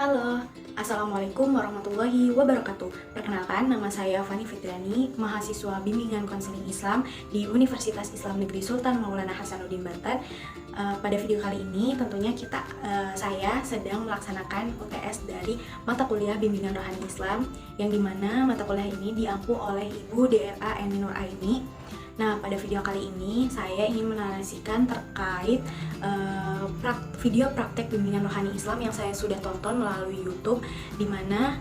Halo, Assalamualaikum warahmatullahi wabarakatuh. Perkenalkan, nama saya Fani Fitriani, mahasiswa bimbingan konseling Islam di Universitas Islam Negeri Sultan Maulana Hasanuddin Banten. Pada video kali ini tentunya saya sedang melaksanakan UTS dari mata kuliah bimbingan rohani Islam, yang dimana mata kuliah ini diampu oleh Ibu DRA Eni Nur Aini. Nah, pada video kali ini saya ingin menarasikan terkait video praktek bimbingan rohani Islam yang saya sudah tonton melalui YouTube, di mana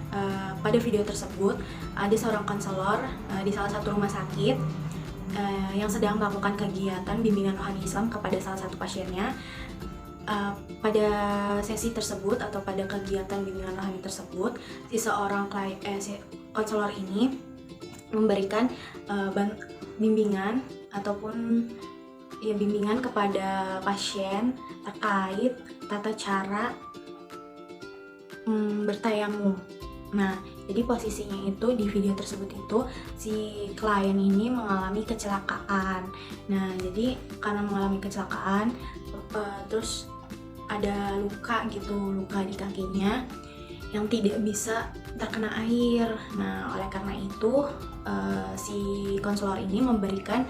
pada video tersebut ada seorang konselor di salah satu rumah sakit yang sedang melakukan kegiatan bimbingan rohani Islam kepada salah satu pasiennya. Pada sesi tersebut atau pada kegiatan bimbingan rohani tersebut, si konselor ini memberikan bimbingan ataupun bimbingan kepada pasien terkait tata cara bertayamum. Nah, jadi posisinya itu di video tersebut itu si klien ini mengalami kecelakaan. Nah, jadi karena mengalami kecelakaan terus ada luka di kakinya yang tidak bisa terkena air. Nah, oleh karena itu si konselor ini memberikan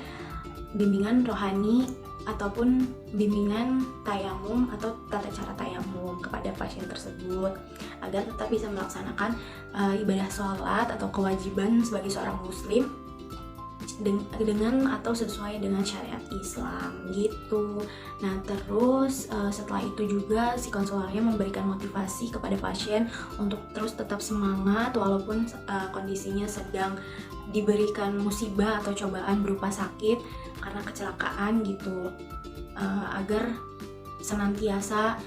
bimbingan rohani ataupun bimbingan tayamum atau tata cara tayamum kepada pasien tersebut agar tetap bisa melaksanakan ibadah sholat atau kewajiban sebagai seorang muslim dengan atau sesuai dengan syariat Islam gitu. Nah, terus setelah itu juga si konselornya memberikan motivasi kepada pasien untuk terus tetap semangat walaupun kondisinya sedang diberikan musibah atau cobaan berupa sakit karena kecelakaan gitu, agar senantiasa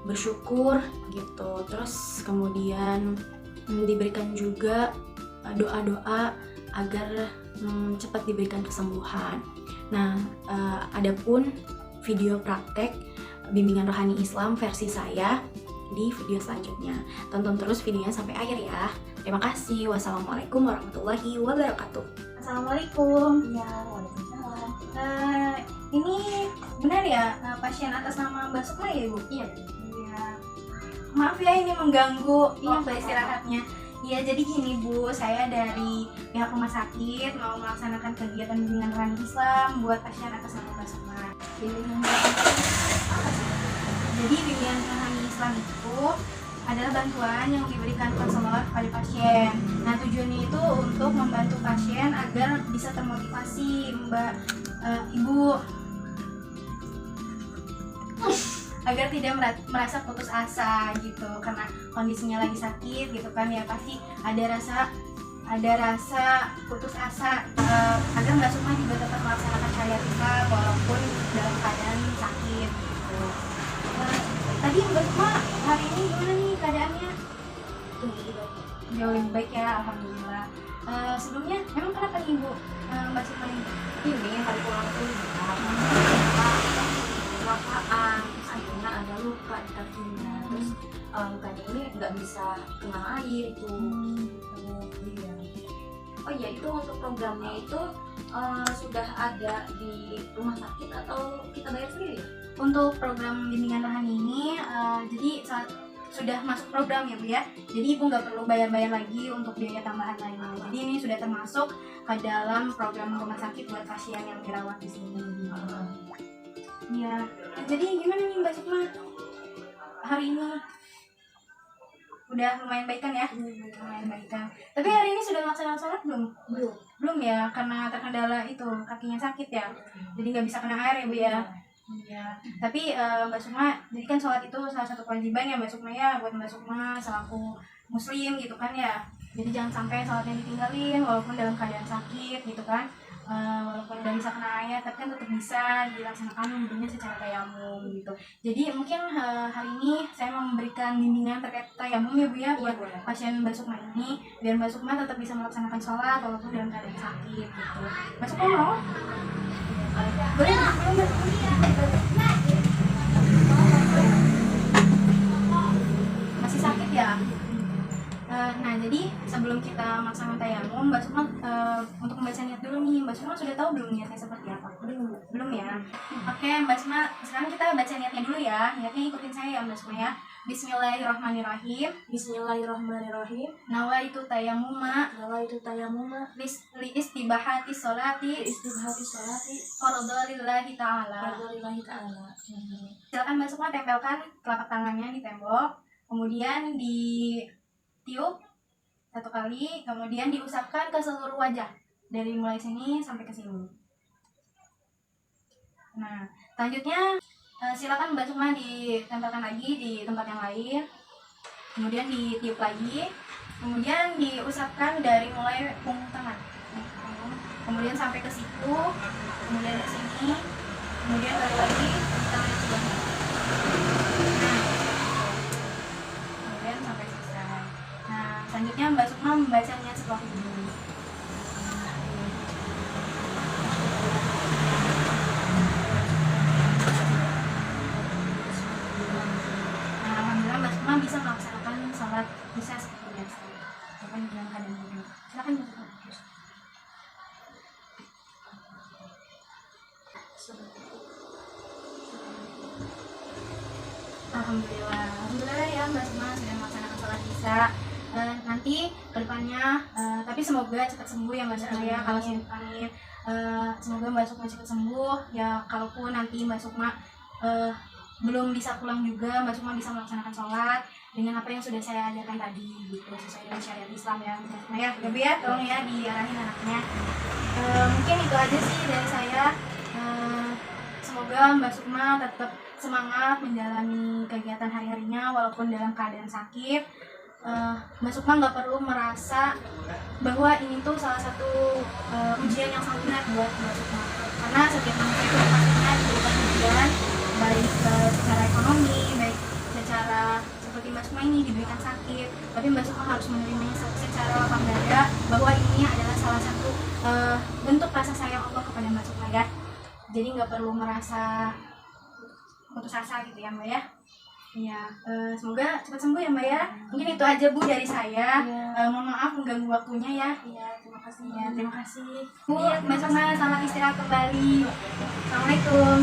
bersyukur gitu. Terus kemudian diberikan juga doa-doa agar cepat diberikan kesembuhan. Nah, adapun video praktek bimbingan rohani Islam versi saya di video selanjutnya. Tonton terus videonya sampai akhir ya. Terima kasih. Wassalamualaikum warahmatullahi wabarakatuh. Assalamualaikum. Ya, waalaikumsalam. Ini benar ya pasien atas nama Mbak Sukma ya, Ibu? Iya. Iya. Maaf ya ini mengganggu Iya, istirahatnya. Iya, jadi gini Bu, saya dari pihak rumah sakit mau melaksanakan kegiatan bimbingan rohani Islam buat pasien atas nama Mbak Sukma. Jadi bimbingan rohani Islam itu adalah bantuan yang diberikan konselor kepada pasien. Nah, tujuannya itu untuk membantu pasien agar bisa termotivasi, Ibu, agar tidak merasa putus asa gitu, karena kondisinya lagi sakit gitu kan ya, pasti ada rasa putus asa, agar Mbak Sukma juga tetap melaksanakan syariat Islam walaupun dalam keadaan sakit gitu. Tadi Mbak Sukma hari ini gimana nih keadaannya? Jauh lebih baik ya, alhamdulillah. Sebelumnya memang kenapa nih Ibu Mbak Sukma Ini hari pulang tuh kecelakaan, terus akhirnya ada luka di kakinya, terus lukanya ini nggak bisa kena air itu. Iya. Oh iya, itu untuk programnya itu sudah ada di rumah sakit atau kita bayar sendiri? Untuk program bimbingan rohani ini jadi sudah masuk program ya Bu ya, jadi Ibu nggak perlu bayar-bayar lagi untuk biaya tambahan lainnya. Jadi ini sudah termasuk ke dalam program rumah sakit buat pasien yang dirawat di sini. Ya, jadi gimana nih Mbak Sukma hari ini? Udah lumayan baik kan ya? Lumayan baik kan. Tapi hari ini sudah melaksanakan sholat belum? Belum ya, karena terkendala itu kakinya sakit ya, jadi nggak bisa kena air ya Bu ya. Iya, tapi Mbak Sukma, jadi kan sholat itu salah satu kewajiban ya Mbak Sukma ya, buat Mbak Sukma selaku muslim gitu kan ya. Jadi jangan sampai sholatnya ditinggalin walaupun dalam keadaan sakit gitu kan. Walaupun udah bisa kena air, tapi kan tetap bisa dilaksanakan wudhunya secara tayamum gitu. Jadi mungkin hari ini saya mau memberikan bimbingan terkait tayamum ya Bu ya, buat pasien Mbak Sukma ini, biar Mbak Sukma tetap bisa melaksanakan sholat walaupun dalam keadaan sakit gitu. Mbak Sukma mau? Boleh nggak? Masih sakit ya? Nah, jadi sebelum sebelum kita melaksanakan tayamum, Mbak Sukma untuk membaca niat dulu nih. Mbak Sukma sudah tahu belum niatnya seperti apa? Belum ya. Oke, Mbak Sukma, sekarang kita baca niatnya dulu ya. Niatnya ikutin saya ya Mbak Sukma ya. Bismillahirrahmanirrahim. Bismillahirrahmanirrahim. Nawaitu tayamuma Nawaitu tayamuma li istibahati sholati istibhati sholati fardholillahi ta'ala. lillahi ta'ala. Silakan Mbak Sukma tempelkan telapak tangannya di tembok, kemudian ditiup 1 kali, kemudian diusapkan ke seluruh wajah dari mulai sini sampai ke sini. Nah, selanjutnya silakan Mbak Sukma ditempelkan lagi di tempat yang lain, kemudian ditiup lagi, kemudian diusapkan dari mulai punggung tangan, kemudian sampai ke situ, kemudian ke sini, kemudian balik lagi di tangan yang sebelahnya. Nah, kemudian sampai selesai. Nah, selanjutnya Mbak Sukma membacanya setelah ini. Nah, alhamdulillah Mbak Sukma bisa melaksanakan sholat bisa seperti biasa. Bukan dalam keadaan ini. Silakan Mbak Sukma. Alhamdulillah ya Mbak Sukma sudah melaksanakan sholat isya. Nanti kedepannya, tapi semoga cepat sembuh ya Mbak Sukma ya. Kalau amin, semoga Mbak Sukma cepat sembuh ya. Kalaupun nanti Mbak Sukma belum bisa pulang juga, Mbak Sukma bisa melaksanakan sholat dengan apa yang sudah saya ajarkan tadi gitu, sesuai dengan syariat Islam ya Mbak Sukma ya. Tapi ya tolong ya diarahin anaknya. Mungkin itu aja sih dari saya. Semoga Mbak Sukma tetap semangat menjalani kegiatan hari-harinya walaupun dalam keadaan sakit. Mbak Sukma nggak perlu merasa bahwa ini tuh salah satu ujian yang sangat berat buat Mbak Sukma, karena setiap manusia itu pastinya diberikan ujian, baik secara ekonomi, baik secara seperti Mbak Sukma ini diberikan sakit, tapi Mbak Sukma harus menerimanya secara lapang dada bahwa ini adalah salah satu bentuk rasa sayang Allah kepada Mbak Sukma ya. Jadi nggak perlu merasa putus asa gitu ya Mbak ya. Iya, semoga cepat sembuh ya Mbak ya. Mungkin itu aja Bu dari saya. Mohon maaf mengganggu waktunya ya. Iya, terima kasih ya. Terima kasih. Bu, Mbak Sukma selamat istirahat kembali. Assalamualaikum.